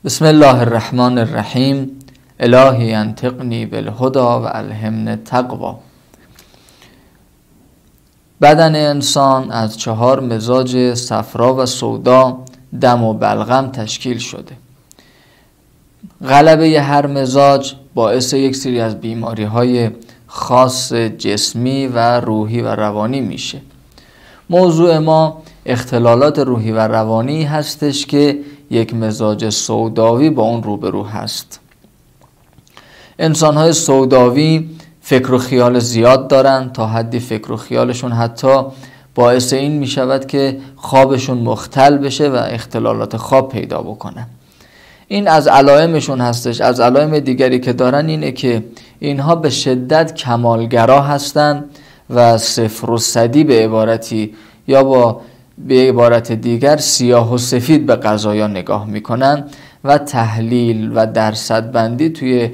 بسم الله الرحمن الرحیم. الهی انطقنی بالهدی و الهمنی التقوی. بدن انسان از 4 مزاج صفرا و سودا، دم و بلغم تشکیل شده. غلبه هر مزاج باعث یک سری از بیماری‌های خاص جسمی و روحی و روانی میشه. موضوع ما اختلالات روحی و روانی هستش که یک مزاج سوداوی با اون روبرو هست. انسان‌های سوداوی فکر و خیال زیاد دارن، تا حدی فکر و خیالشون حتی باعث این می شود که خوابشون مختل بشه و اختلالات خواب پیدا بکنن. این از علائمشون هستش. از علائم دیگری که دارن اینه که اینها به شدت کمالگرا هستن و صفر و صدی به عبارتی یا به عبارت دیگر سیاه و سفید به قضایا نگاه میکنن و تحلیل و درصد بندی توی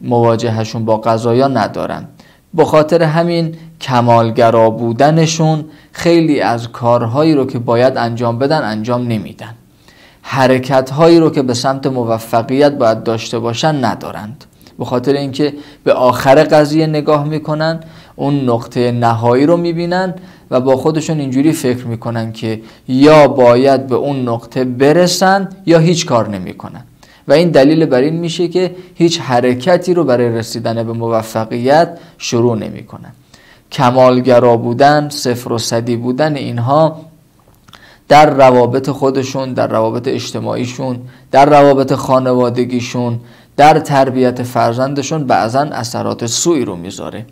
مواجهشون با قضایا ندارن. به خاطر همین کمالگرا بودنشون خیلی از کارهایی رو که باید انجام بدن انجام نمیدن. حرکتهایی رو که به سمت موفقیت باید داشته باشن ندارند. به خاطر اینکه به آخر قضیه نگاه میکنن، اون نقطه نهایی رو میبینن و با خودشون اینجوری فکر میکنن که یا باید به اون نقطه برسن یا هیچ کار نمیکنن و این دلیل بر این میشه که هیچ حرکتی رو برای رسیدن به موفقیت شروع نمیکنن. کمالگرا بودن، صفر و صدی بودن اینها در روابط خودشون، در روابط اجتماعیشون، در روابط خانوادگیشون، در تربیت فرزندشون بعضا اثرات سوئی رو میذاره.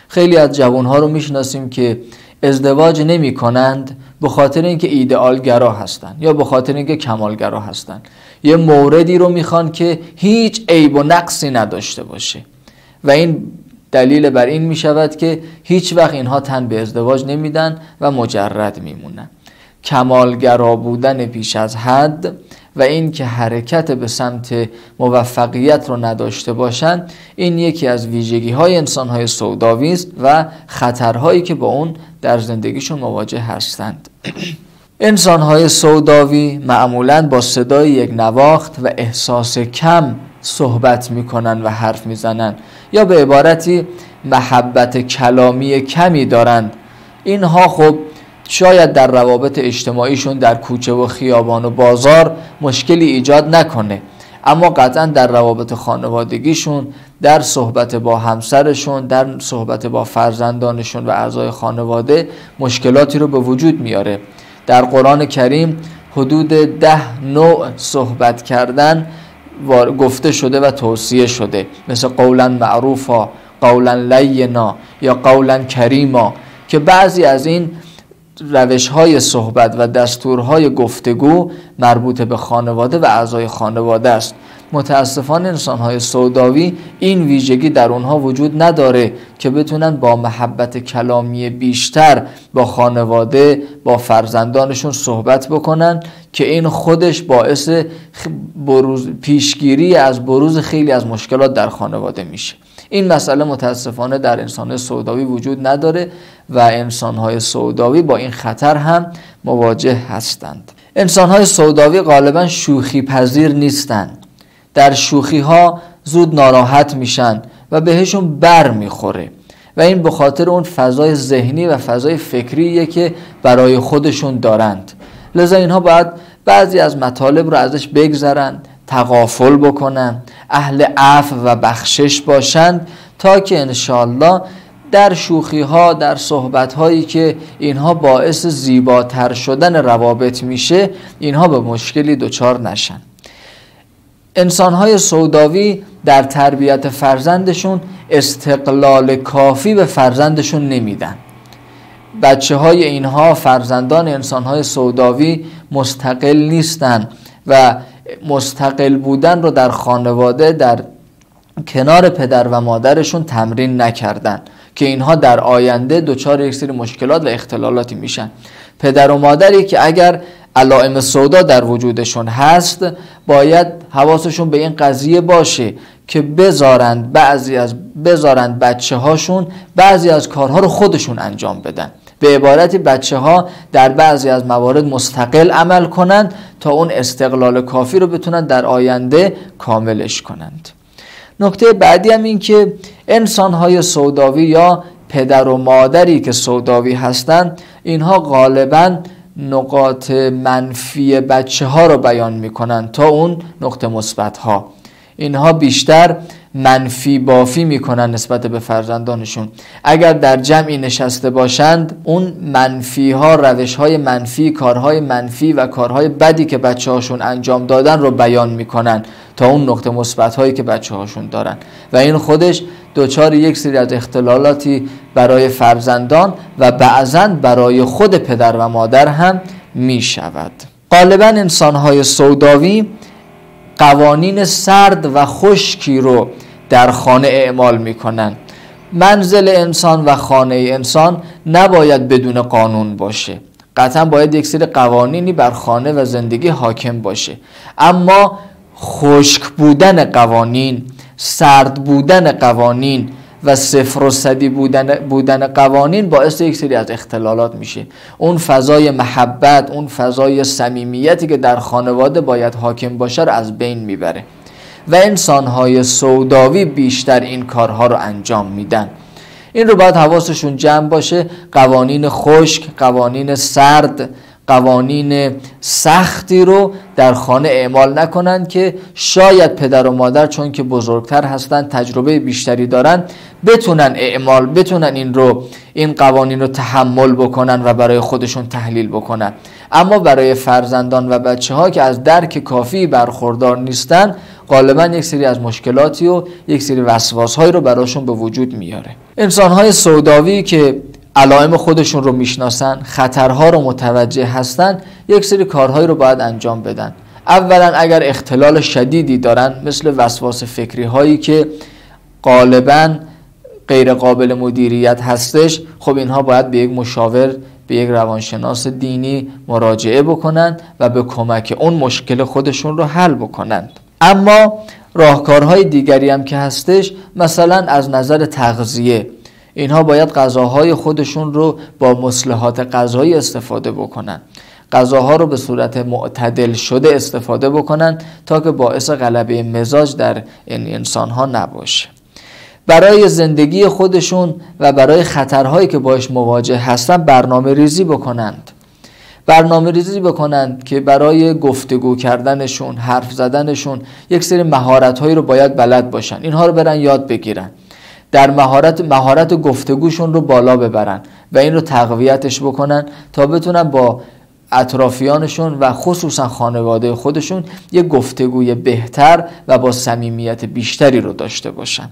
خیلی از جوانها رو میشناسیم که ازدواج نمی کنند به خاطر اینکه ایدئالگرا هستن یا به خاطر اینکه کمالگرا هستن. یه موردی رو میخوان که هیچ عیب و نقصی نداشته باشه و این دلیل بر این میشود که هیچ وقت اینها تن به ازدواج نمیدن و مجرد میمونن. کمالگرا بودن بیش از حد و این که حرکت به سمت موفقیت رو نداشته باشن، این یکی از ویژگی های انسان های سوداوی است و خطرهایی که با اون در زندگیشون مواجه هستند. انسان های سوداوی معمولاً با صدای یک نواخت و احساس کم صحبت میکنن و حرف میزنن یا به عبارتی محبت کلامی کمی دارند. اینها خب شاید در روابط اجتماعیشون در کوچه و خیابان و بازار مشکلی ایجاد نکنه، اما قطعا در روابط خانوادگیشون، در صحبت با همسرشون، در صحبت با فرزندانشون و اعضای خانواده مشکلاتی رو به وجود میاره. در قرآن کریم حدود 10 نوع صحبت کردن گفته شده و توصیه شده، مثل قولا معروفا، قولا لینا یا قولا کریما، که بعضی از این روش‌های صحبت و دستورهای گفتگو مربوط به خانواده و اعضای خانواده است. متاسفانه انسان‌های سوداوی این ویژگی در اونها وجود نداره که بتونن با محبت کلامی بیشتر با خانواده، با فرزندانشون صحبت بکنن که این خودش باعث پیشگیری از بروز خیلی از مشکلات در خانواده میشه. این مسئله متاسفانه در انسان‌های سوداوی وجود نداره و انسان‌های سوداوی با این خطر هم مواجه هستند. انسان‌های سوداوی غالباً شوخی پذیر نیستند. در شوخی‌ها زود ناراحت میشن و بهشون بر میخوره و این به خاطر اون فضای ذهنی و فضای فکریه که برای خودشون دارند. لذا اینها باید بعضی از مطالب رو ازش بگذرن، تغافل بکنن، اهل عفو و بخشش باشند تا که انشالله در شوخی ها، در صحبت هایی که اینها باعث زیباتر شدن روابط میشه، اینها به مشکلی دچار نشن. انسان های سوداوی در تربیت فرزندشون استقلال کافی به فرزندشون نمیدن. بچه های اینها، فرزندان انسان های سوداوی مستقل نیستن و مستقل بودن رو در خانواده در کنار پدر و مادرشون تمرین نکردن که اینها در آینده دچار یک سری مشکلات و اختلالاتی میشن. پدر و مادری که اگر علائم سودا در وجودشون هست باید حواسشون به این قضیه باشه که بذارند بچه هاشون بعضی از کارها رو خودشون انجام بدن به عبارتی بچه ها در بعضی از موارد مستقل عمل کنند تا اون استقلال کافی رو بتونن در آینده کاملش کنند. نکته بعدی هم این که انسان‌های سوداوی یا پدر و مادری که سوداوی هستند، اینها غالباً نقاط منفی بچه ها رو بیان میکنن تا اون نقطه مثبت ها. اینها بیشتر منفی بافی میکنن نسبت به فرزندانشون. اگر در جمعی نشسته باشند، اون منفی ها، روش های منفی، کارهای منفی و کارهای بدی که بچه هاشون انجام دادن رو بیان میکنن تا اون نقطه مثبت هایی که بچه هاشون دارن و این خودش دوچار یک سری از اختلالاتی برای فرزندان و بعضاً برای خود پدر و مادر هم می شود. غالباً انسان‌های سوداوی قوانین سرد و خشکی رو در خانه اعمال می کنن. منزل انسان و خانه انسان نباید بدون قانون باشه. قطعاً باید یک سری قوانینی بر خانه و زندگی حاکم باشه، اما خشک بودن قوانین، سرد بودن قوانین و صفر و صدی بودن قوانین باعث یک سری از اختلالات میشه. اون فضای محبت، اون فضای صمیمیتی که در خانواده باید حاکم باشه رو از بین میبره و انسان‌های سوداوی بیشتر این کارها رو انجام میدن. این رو باید حواسشون جمع باشه. قوانین خشک، قوانین سرد، قوانین سختی رو در خانه اعمال نکنن که شاید پدر و مادر چون که بزرگتر هستن، تجربه بیشتری دارن، بتونن این قوانین رو تحمل بکنن و برای خودشون تحلیل بکنن. اما برای فرزندان و بچه ها که از درک کافی برخوردار نیستن، غالبا یک سری از مشکلاتی و یک سری وسواس هایی رو براشون به وجود میاره. انسان های سوداوی که علائم خودشون رو میشناسن، خطرها رو متوجه هستن، یک سری کارهایی رو باید انجام بدن. اولا اگر اختلال شدیدی دارن، مثل وسواس فکری هایی که غالباً غیر قابل مدیریت هستش، خب اینها باید به یک مشاور، به یک روانشناس دینی مراجعه بکنن و به کمک اون مشکل خودشون رو حل بکنند. اما راهکارهای دیگری هم که هستش، مثلا از نظر تغذیه، اینها باید غذاهای خودشون رو با مصلحات غذایی استفاده بکنن. غذاها رو به صورت معتدل شده استفاده بکنن تا که باعث غلبه مزاج در این انسان‌ها نباشه. برای زندگی خودشون و برای خطرهایی که باش مواجه هستن برنامه ریزی بکنند که برای گفتگو کردنشون، حرف زدنشون یک سری مهارت‌هایی رو باید بلد باشن. اینها رو برن یاد بگیرن، در مهارت گفتگوشون رو بالا ببرن و این رو تقویتش بکنن تا بتونن با اطرافیانشون و خصوصا خانواده خودشون یک گفتگوی بهتر و با صمیمیت بیشتری رو داشته باشن.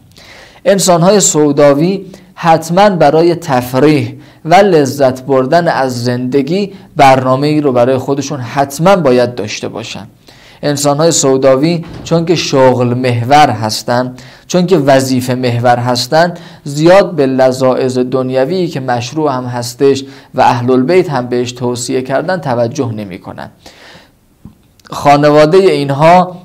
انسان‌های سوداوی حتما برای تفریح و لذت بردن از زندگی برنامه‌ای رو برای خودشون حتما باید داشته باشن. انسان‌های سوداوی چون که شغل محور هستن، چون که وظیفه محور هستن، زیاد به لذاذ دنیوی که مشروع هم هستش و اهل البیت هم بهش توصیه کردن توجه نمی‌کنن. خانواده اینها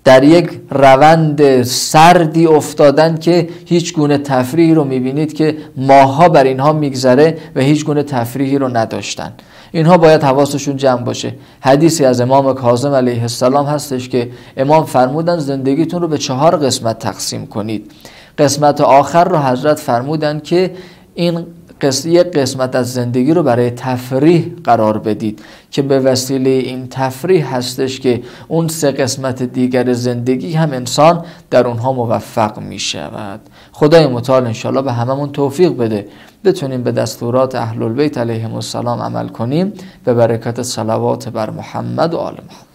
در یک روند سردی افتادن که هیچ گونه تفریحی رو می‌بینید که ماه‌ها بر اینها میگذره و هیچ گونه تفریحی رو نداشتن. اینها باید حواسشون جمع باشه. حدیثی از امام کاظم علیه السلام هستش که امام فرمودن زندگیتون رو به 4 قسمت تقسیم کنید. قسمت آخر رو حضرت فرمودن که این یک قسمت از زندگی رو برای تفریح قرار بدید که به وسیله این تفریح هستش که اون 3 قسمت دیگر زندگی هم انسان در اونها موفق می شود. خدای متعال انشاءالله به هممون توفیق بده بتونیم به دستورات اهل البیت علیهم السلام عمل کنیم به برکت صلوات بر محمد و آل محمد.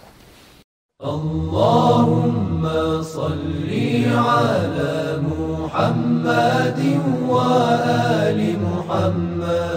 اللهم صل على محمد وآل محمد